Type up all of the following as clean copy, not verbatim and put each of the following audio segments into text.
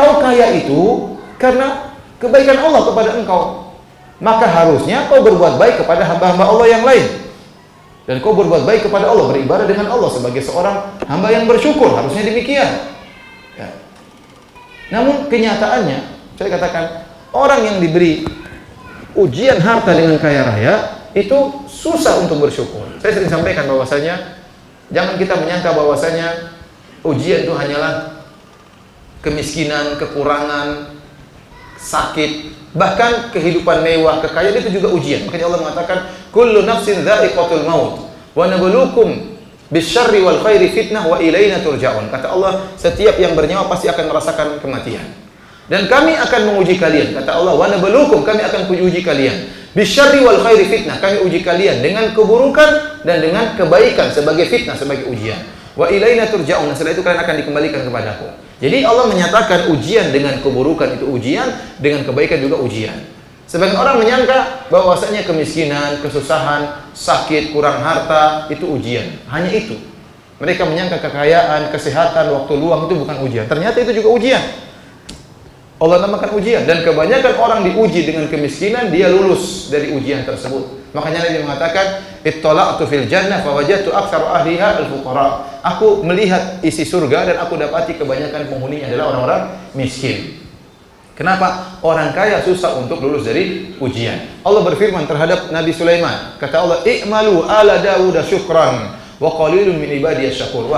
Kau kaya itu karena kebaikan Allah kepada engkau. Maka harusnya kau berbuat baik kepada hamba-hamba Allah yang lain. Dan kau berbuat baik kepada Allah, beribadah dengan Allah sebagai seorang hamba yang bersyukur. Harusnya demikian. Ya. Namun kenyataannya, saya katakan, orang yang diberi ujian harta dengan kaya raya itu susah untuk bersyukur. Saya sering sampaikan bahwasanya jangan kita menyangka bahwasanya ujian itu hanyalah kemiskinan, kekurangan, sakit, bahkan kehidupan mewah, kekayaan itu juga ujian. Makanya Allah mengatakan, kullu nafsin dha'iqatul maut wa nabluukum bisyarri wal khairi fitnah wa ilaina turja'un. Kata Allah, setiap yang bernyawa pasti akan merasakan kematian. Dan kami akan menguji kalian. Kata Allah, wa nabluukum, kami akan uji kalian. Bisyarri wal khairi fitnah, kami uji kalian dengan keburukan dan dengan kebaikan sebagai fitnah, sebagai ujian. Wa ilaina turja'un, setelah itu kalian akan dikembalikan kepadaku. Jadi Allah menyatakan ujian dengan keburukan itu ujian, dengan kebaikan juga ujian. Sebagian orang menyangka bahwasanya kemiskinan, kesusahan, sakit, kurang harta itu ujian. Hanya itu. Mereka menyangka kekayaan, kesehatan, waktu luang itu bukan ujian. Ternyata itu juga ujian. Allah namakan ujian, dan kebanyakan orang diuji dengan kemiskinan, dia lulus dari ujian tersebut. Makanya Nabi mengatakan, ittala'tu fil jannah fawajadtu aktsara ahliha al-fuqara. Aku melihat isi surga dan aku dapati kebanyakan penghuninya adalah orang-orang miskin. Kenapa? Orang kaya susah untuk lulus dari ujian. Allah berfirman terhadap Nabi Sulaiman, kata Allah, "I'malu ala Dawud syukran wa qalilun min ibadiyasy syakur."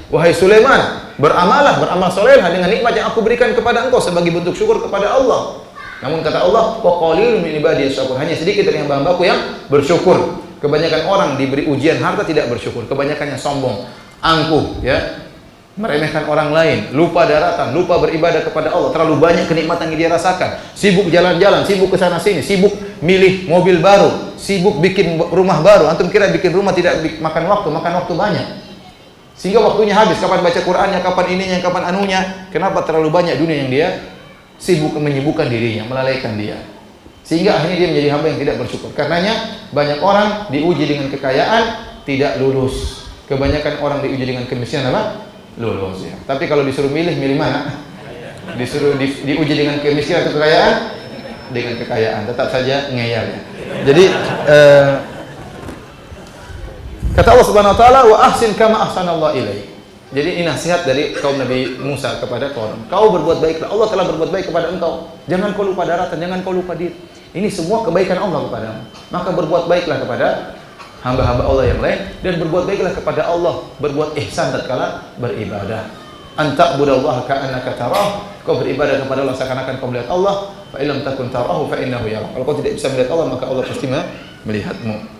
Wahai Sulaiman, beramal salehah dengan nikmat yang aku berikan kepada engkau sebagai bentuk syukur kepada Allah. Namun kata Allah, wa qalilun min ibadiyasy syakur, hanya sedikit dari hamba-hambaku yang bersyukur. Kebanyakan orang diberi ujian harta tidak bersyukur, kebanyakannya sombong, angkuh, ya, meremehkan orang lain, lupa daratan, lupa beribadah kepada Allah, terlalu banyak kenikmatan yang dia rasakan, sibuk jalan-jalan, sibuk ke sana sini, sibuk milih mobil baru, sibuk bikin rumah baru. Antum kira bikin rumah tidak makan waktu banyak. Sehingga waktunya habis, kapan baca Qur'annya, kapan ininya, kapan anunya. Kenapa? Terlalu banyak dunia yang dia sibuk menyibukkan dirinya, melalaikan dia. Sehingga akhirnya dia menjadi hamba yang tidak bersyukur. Karenanya banyak orang diuji dengan kekayaan tidak lulus. Kebanyakan orang diuji dengan kemiskinan apa? Lulus, ya. Tapi kalau disuruh milih mana? Disuruh diuji dengan kemiskinan atau kekayaan? Dengan kekayaan, tetap saja ngeyel, ya. Jadi kata Allah Subhanahu wa taala, wa ahsin kama ahsanallahu ilaik. Jadi ini nasihat dari kaum Nabi Musa kepada kaum. Kau berbuat baiklah, Allah telah berbuat baik kepada engkau. Jangan kau lupa daratan, jangan kau lupa diri. Ini semua kebaikan Allah kepadamu. Maka berbuat baiklah kepada hamba-hamba Allah yang lain, dan berbuat baiklah kepada Allah, berbuat ihsan tatkala beribadah. Anta'budallaha ka'annaka tarah, kau beribadah kepada Allah seakan-akan kau melihat Allah. Fa illam takun tarahu fa innahu yarah. Kalau kau tidak bisa melihat Allah, maka Allah pasti melihatmu.